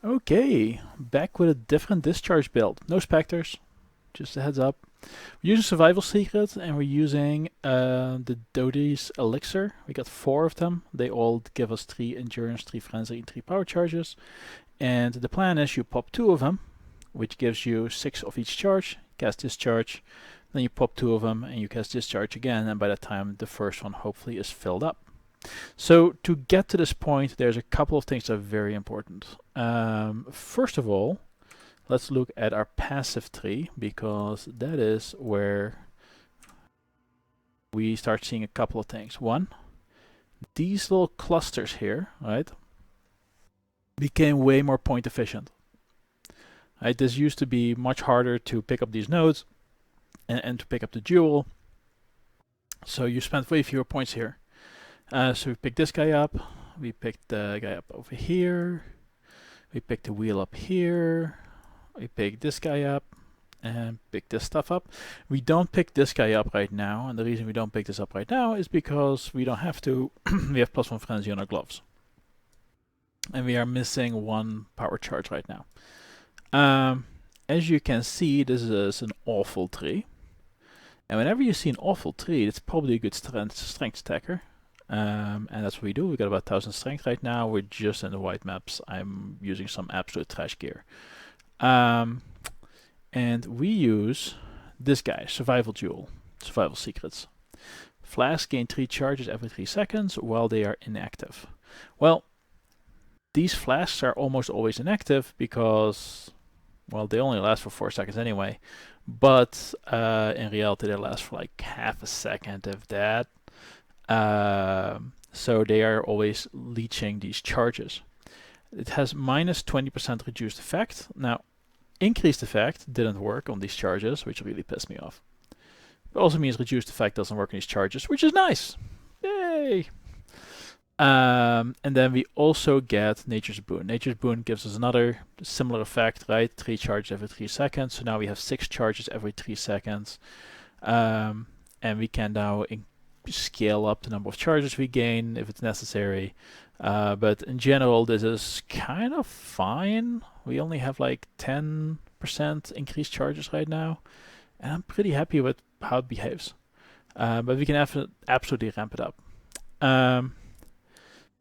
Okay, back with a different discharge build. No specters, just a heads up. We're using survival secret and we're using the Dodi's elixir. We got 4 of them. They all give us 3 endurance, 3 frenzy, and 3 power charges. And the plan is you pop 2 of them, which gives you 6 of each charge. Cast discharge. Then you pop 2 of them and you cast discharge again. And by that time, the first one hopefully is filled up. So to get to this point, there's a couple of things that are very important. First of all, let's look at our passive tree, because that is where we start seeing a couple of things. One, these little clusters here, right, became way more point efficient. Right, this used to be much harder to pick up these nodes and to pick up the jewel. So you spent way fewer points here. So we picked this guy up, we picked the guy up over here, we picked the wheel up here, we picked this guy up, and pick this stuff up. We don't pick this guy up right now, and the reason we don't pick this up right now is because we don't have to. We have +1 frenzy on our gloves. And we are missing 1 power charge right now. As you can see, this is an awful tree. And whenever you see an awful tree, it's probably a good strength stacker. And that's what we do. We got about 1000 strength right now. We're just in the white maps. I'm using some absolute trash gear. And we use this guy, Survival Jewel, Survival Secrets. Flasks gain 3 charges every 3 seconds while they are inactive. Well, these flasks are almost always inactive because, well, they only last for 4 seconds anyway. But in reality, they last for like half a second, if that. So they are always leeching these charges. It has minus 20% reduced effect. Now, increased effect didn't work on these charges, which really pissed me off. It also means reduced effect doesn't work on these charges, which is nice. Yay! And then we also get Nature's Boon. Nature's Boon gives us another similar effect, right? 3 charges every 3 seconds. So now we have 6 charges every 3 seconds. And we can now scale up the number of charges we gain if it's necessary. But in general, this is kind of fine. We only have like 10% increased charges right now. And I'm pretty happy with how it behaves. But we can absolutely ramp it up.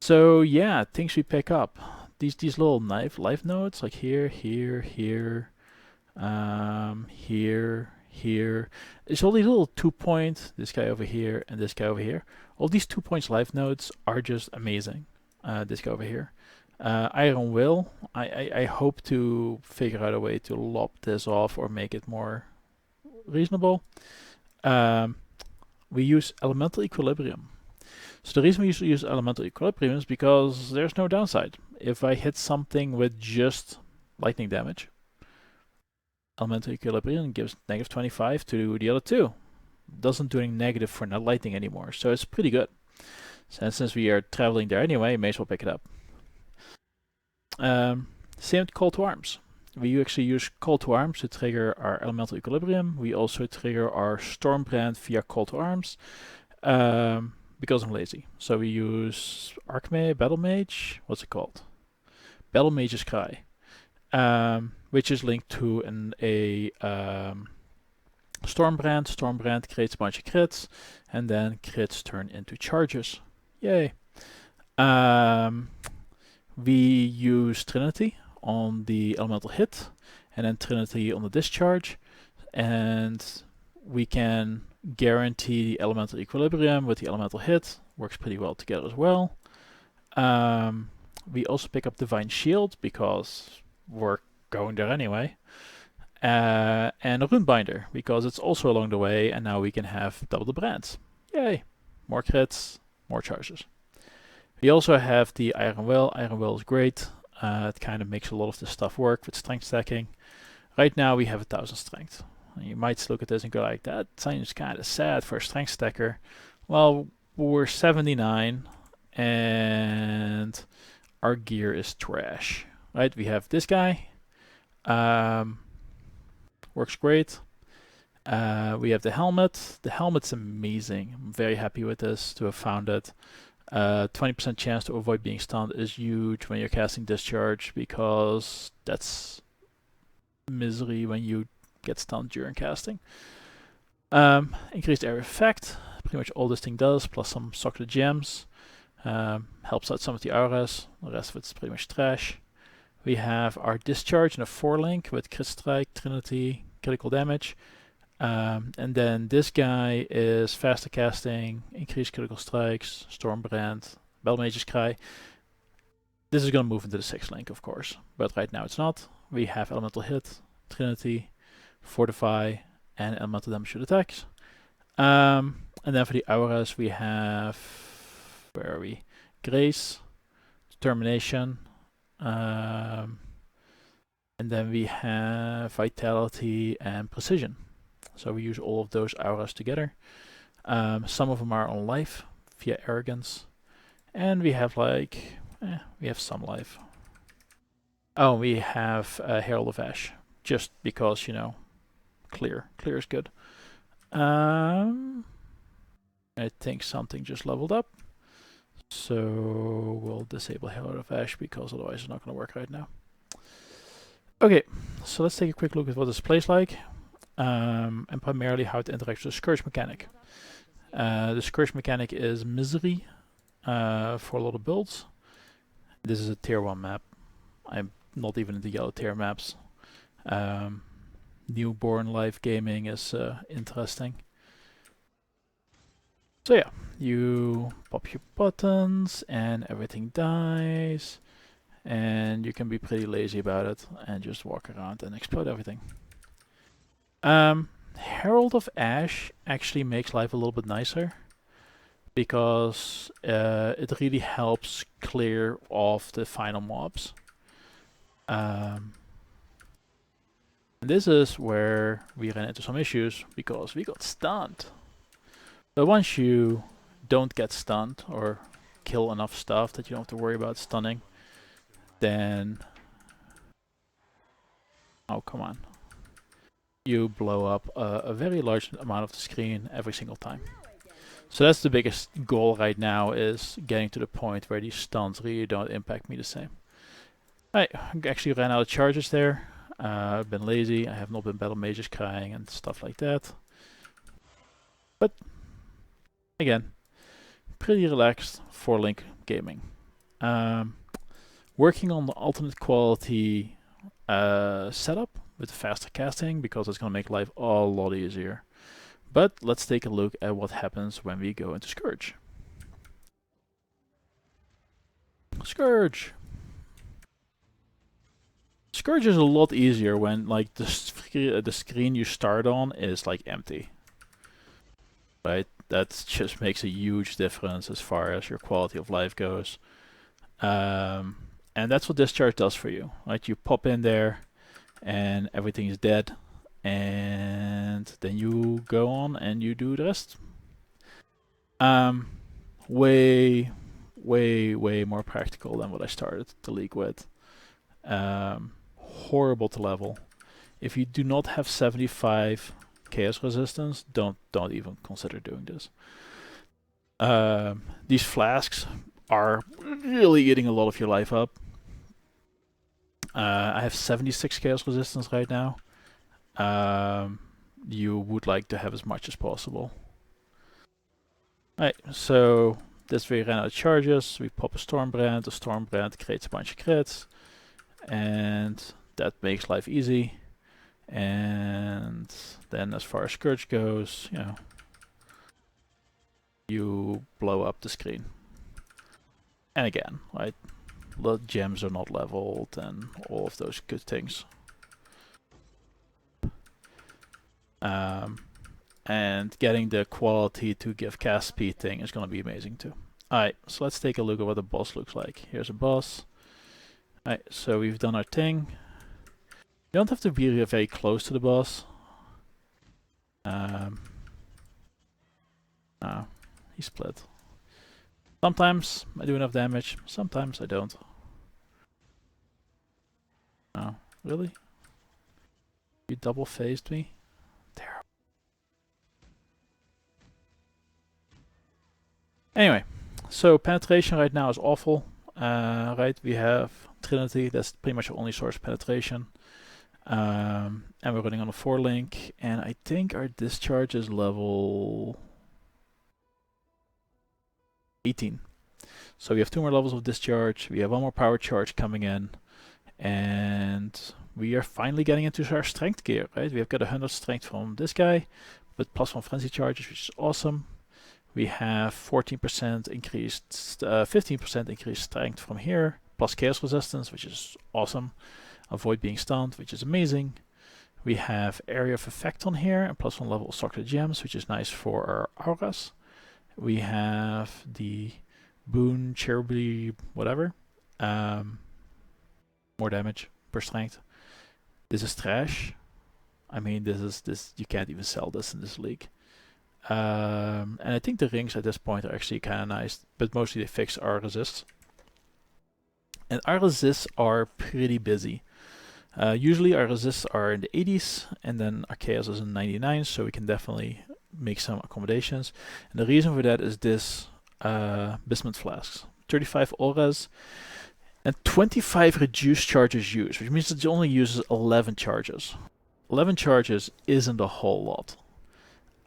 So yeah, things we pick up. These little life nodes, like here, here, here. It's all these little 2-point, this guy over here and this guy over here. All these 2 points life nodes are just amazing. This guy over here. Iron Will, I hope to figure out a way to lop this off or make it more reasonable. We use Elemental Equilibrium. So the reason we use Elemental Equilibrium is because there's no downside. If I hit something with just lightning damage, Elemental Equilibrium gives negative 25 to the other 2. Doesn't do any negative for not lightning anymore, so it's pretty good. And since we are traveling there anyway, may as well pick it up. Same with Call to Arms. We actually use Call to Arms to trigger our Elemental Equilibrium. We also trigger our Stormbrand via Call to Arms. Because I'm lazy. So we use Archmage, Battle Mage, what's it called? Battle Mage's Cry, which is linked to a Stormbrand. Stormbrand creates a bunch of crits, and then crits turn into charges. Yay. We use Trinity on the elemental hit, and then Trinity on the discharge, and we can guarantee the elemental equilibrium with the elemental hit. Works pretty well together as well. We also pick up Divine Shield because we're going there anyway. And a Runebinder because it's also along the way, and now we can have double the brands. Yay! More crits, more charges. We also have the Iron Will. Iron Will is great. It kind of makes a lot of this stuff work with strength stacking. Right now we have 1000 strength. You might look at this and go like, that seems kind of sad for a strength stacker. Well, we're 79 and our gear is trash. Right, we have this guy. Works great. We have the helmet. The helmet's amazing. I'm very happy with this to have found it. 20% chance to avoid being stunned is huge when you're casting Discharge, because that's misery when you get stunned during casting. Increased area effect, pretty much all this thing does, plus some socketed gems. Helps out some of the auras, the rest of it's pretty much trash. We have our Discharge in a 4-link with Crit Strike, Trinity, critical damage. And then this guy is faster casting, increased critical strikes, Stormbrand, Belmage's Cry. This is going to move into the 6th-link, of course, but right now it's not. We have Elemental Hit, Trinity, Fortify, and Elemental Damage with attacks. And then for the auras we have, where are we? Grace, Determination, and then we have Vitality and Precision. So we use all of those auras together. Some of them are on life via Arrogance, and we have we have some life. Oh, we have Herald of Ash, just because, you know, clear is good. I think something just leveled up, so we'll disable Herald of Ash because otherwise it's not going to work right now. Okay, so let's take a quick look at what this plays like. And primarily how it interacts with the Scourge mechanic. The Scourge mechanic is misery for a lot of builds. This is a tier 1 map. I'm not even into yellow tier maps. Newborn life gaming is interesting. So yeah, you pop your buttons and everything dies, and you can be pretty lazy about it and just walk around and explode everything. Herald of Ash actually makes life a little bit nicer, because it really helps clear off the final mobs. And this is where we ran into some issues, because we got stunned. But once you don't get stunned, or kill enough stuff that you don't have to worry about stunning, then... oh, come on. You blow up a very large amount of the screen every single time. So that's the biggest goal right now, is getting to the point where these stuns really don't impact me the same. I actually ran out of charges there. I've been lazy, I have not been battle mages crying and stuff like that. But again, pretty relaxed 4-link gaming. Working on the alternate quality setup with faster casting, because it's going to make life a lot easier. But let's take a look at what happens when we go into Scourge. Scourge! Scourge is a lot easier when like the screen you start on is like empty. Right? That just makes a huge difference as far as your quality of life goes. And that's what Discharge does for you. Right? You pop in there, and everything is dead, and then you go on and you do the rest. Way more practical than what I started the league with. Horrible to level. If you do not have 75 chaos resistance, don't even consider doing this. These flasks are really eating a lot of your life up. I have 76 chaos resistance right now. You would like to have as much as possible. Right, so this way we ran out of charges. We pop a Stormbrand. The Stormbrand creates a bunch of crits, and that makes life easy. And then as far as Scourge goes, you know, you blow up the screen. And again, right, the gems are not leveled and all of those good things. And getting the quality to give cast speed thing is going to be amazing too. Alright, so let's take a look at what the boss looks like. Here's a boss. Alright, so we've done our thing. You don't have to be very close to the boss. No, he split. Sometimes I do enough damage, sometimes I don't. Oh, really? You double phased me? Terrible. Anyway, So penetration right now is awful. Right, we have Trinity, that's pretty much the only source of penetration. And we're running on a 4-link, and I think our discharge is level 18. So we have 2 more levels of discharge, we have 1 more power charge coming in, and we are finally getting into our strength gear, right? We have got 100 strength from this guy, but +1 frenzy charges, which is awesome. We have 14% increased, 15% increased strength from here, plus chaos resistance, which is awesome. Avoid being stunned, which is amazing. We have area of effect on here, and +1 level of Soccer Gems, which is nice for our auras. We have the Boon, Cherubly, whatever. More damage per strength. This is trash. I mean, this you can't even sell this in this league. And I think the rings at this point are actually kind of nice, but mostly they fix our resists. And our resists are pretty busy. Usually our resists are in the 80s, and then our chaos is in 99, so we can definitely make some accommodations. And the reason for that is this Bismuth Flasks. 35 auras and 25 reduced charges used, which means that it only uses 11 charges. 11 charges isn't a whole lot.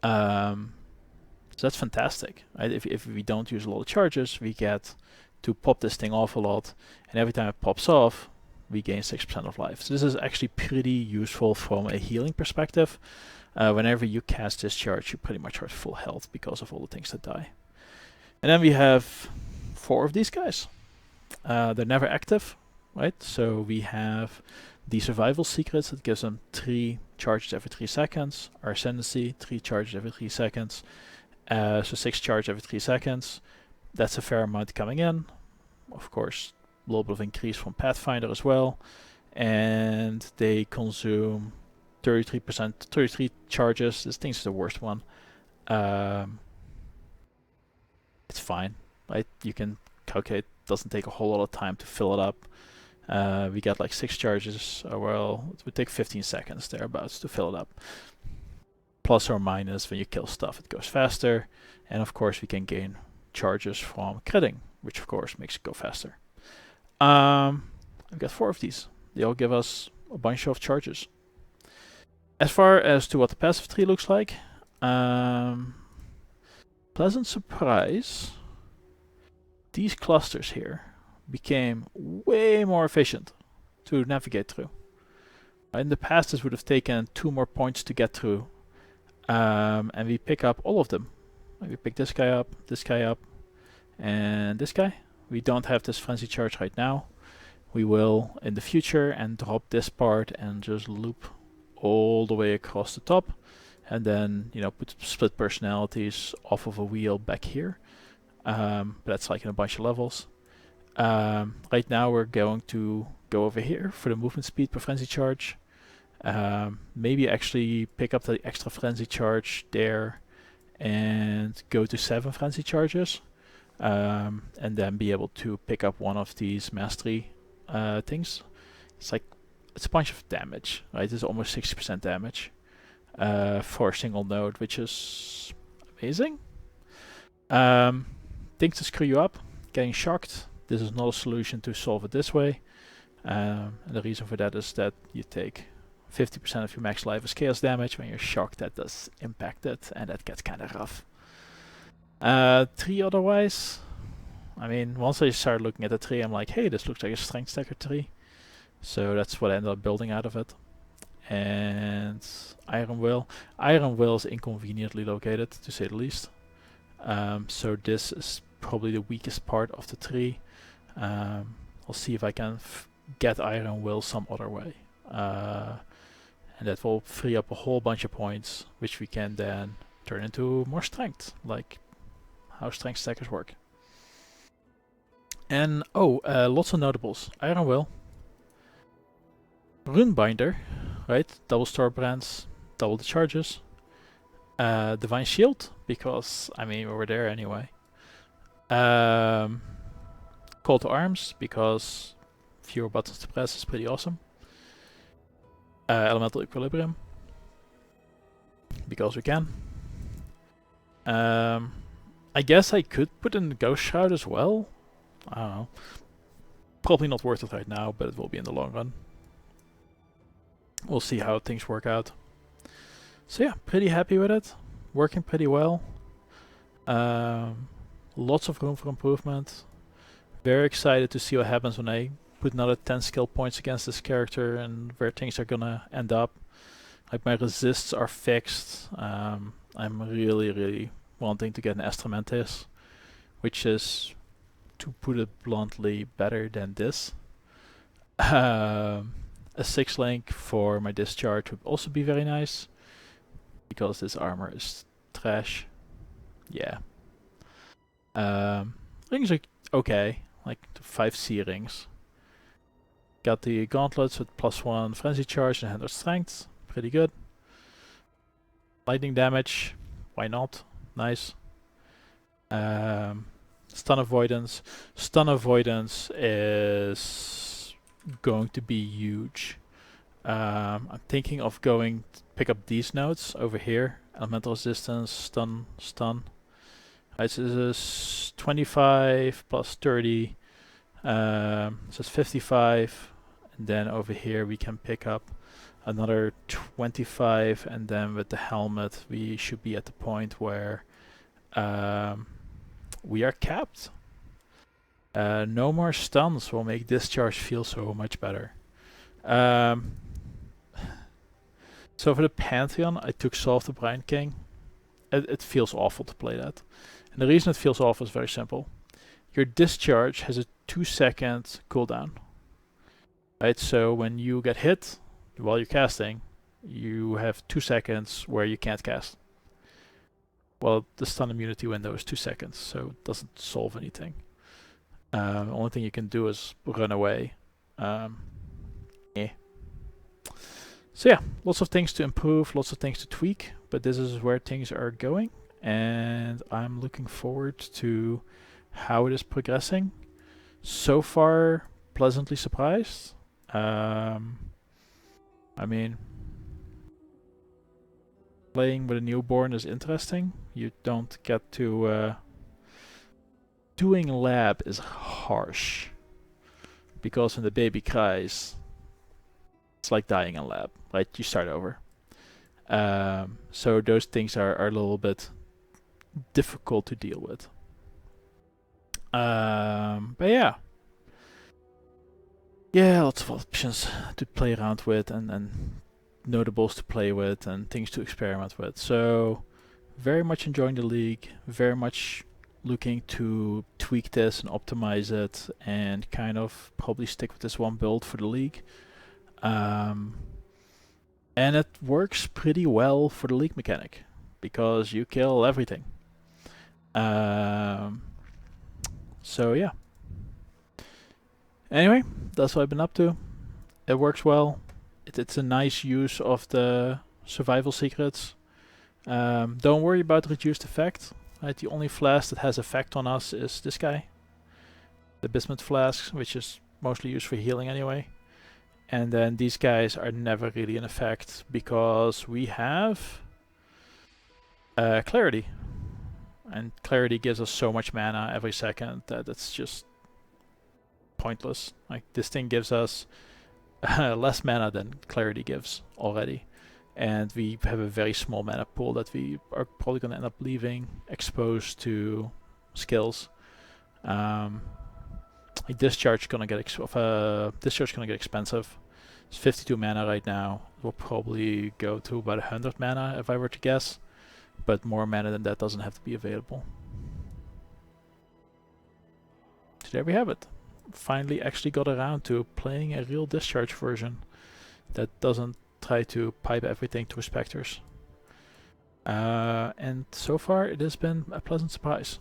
So that's fantastic, right? If we don't use a lot of charges, we get to pop this thing off a lot, and every time it pops off, we gain 6% of life. So this is actually pretty useful from a healing perspective. Whenever you cast Discharge, you pretty much are at full health because of all the things that die. And then we have 4 of these guys. They're never active, right? So we have the Survival Secrets that gives them 3 charges every 3 seconds. Our Ascendancy, 3 charges every 3 seconds. So 6 charges every 3 seconds. That's a fair amount coming in. Of course, a little bit of increase from Pathfinder as well. And they consume 33 charges. This thing's the worst one. It's fine, right? You can calculate. Doesn't take a whole lot of time to fill it up. We got like 6 charges. Well, it would take 15 seconds thereabouts to fill it up. Plus or minus, when you kill stuff, it goes faster. And of course, we can gain charges from critting, which of course makes it go faster. I've got 4 of these. They all give us a bunch of charges. As far as to what the passive tree looks like, pleasant surprise, these clusters here became way more efficient to navigate through. In the past, this would have taken 2 more points to get through, and we pick up all of them. We pick this guy up, and this guy. We don't have this frenzy charge right now. We will in the future, and drop this part and just loop all the way across the top, and then put split personalities off of a wheel back here. But that's like in a bunch of levels. Right now we're going to go over here for the movement speed per frenzy charge. Maybe actually pick up the extra frenzy charge there and go to 7 frenzy charges, and then be able to pick up one of these mastery things. It's a bunch of damage, right? It's almost 60% damage for a single node, which is amazing. Things to screw you up, getting shocked. This is not a solution to solve it this way. And the reason for that is that you take 50% of your max life as chaos damage. When you're shocked, that does impact it, and that gets kind of rough. Tree otherwise, I mean, once I started looking at the tree, I'm like, hey, this looks like a strength stacker tree. So that's what I ended up building out of it. And Iron Will. Iron Will is inconveniently located, to say the least. So this is probably the weakest part of the tree. I'll see if I can get Iron Will some other way. And that will free up a whole bunch of points, which we can then turn into more strength, like how strength stackers work. And lots of notables. Iron Will, Runebinder, right? Double store brands, double the charges. Divine Shield, because I mean we were there anyway. Call to Arms, because fewer buttons to press is pretty awesome. Elemental Equilibrium, because we can. I guess I could put in the Ghost Shroud as well. I don't know. Probably not worth it right now, but it will be in the long run. We'll see how things work out. So yeah, pretty happy with it. Working pretty well. Lots of room for improvement. Very excited to see what happens when I put another 10 skill points against this character and where things are gonna end up. Like my resists are fixed. I'm really wanting to get an Astramentis, which is, to put it bluntly, better than this. A 6 link for my discharge would also be very nice, because this armor is trash. Yeah. Rings are okay, like the 5C rings. Got the gauntlets with +1 frenzy charge and handle strength, pretty good. Lightning damage, why not? Nice. Stun avoidance. Stun avoidance is going to be huge. I'm thinking of going to pick up these nodes over here. Elemental resistance, stun. Right, so this is 25 plus 30. So it's 55. And then over here we can pick up another 25. And then with the helmet we should be at the point where we are capped. No more stuns will make Discharge feel so much better. So for the Pantheon, I took Soul of the Brine King. It feels awful to play that. And the reason it feels awful is very simple. Your Discharge has a 2-second cooldown. Right, so when you get hit while you're casting, you have 2 seconds where you can't cast. Well, the stun immunity window is 2 seconds, so it doesn't solve anything. The only thing you can do is run away. So yeah, lots of things to improve, lots of things to tweak, but this is where things are going, and I'm looking forward to how it is progressing. So far, pleasantly surprised. I mean, playing with a newborn is interesting. You don't get to... doing lab is harsh, because when the baby cries, it's like dying in lab, right? You start over. So those things are a little bit difficult to deal with. But yeah. Yeah, lots of options to play around with and notables to play with and things to experiment with. So very much enjoying the league, very much looking to tweak this and optimize it and kind of probably stick with this one build for the league. And it works pretty well for the league mechanic because you kill everything. So yeah. Anyway, that's what I've been up to. It works well. It's a nice use of the survival secrets. Don't worry about reduced effect. Right, the only flask that has effect on us is this guy. The Bismuth flask, which is mostly used for healing anyway. And then these guys are never really in effect because we have Clarity. And Clarity gives us so much mana every second that it's just pointless. Like, this thing gives us less mana than Clarity gives already. And we have a very small mana pool that we are probably going to end up leaving exposed to skills. Discharge gonna get expensive. It's 52 mana right now. It will probably go to about 100 mana if I were to guess, but more mana than that doesn't have to be available. So there we have it. Finally, actually got around to playing a real Discharge version that doesn't try to pipe everything through specters. And so far, it has been a pleasant surprise.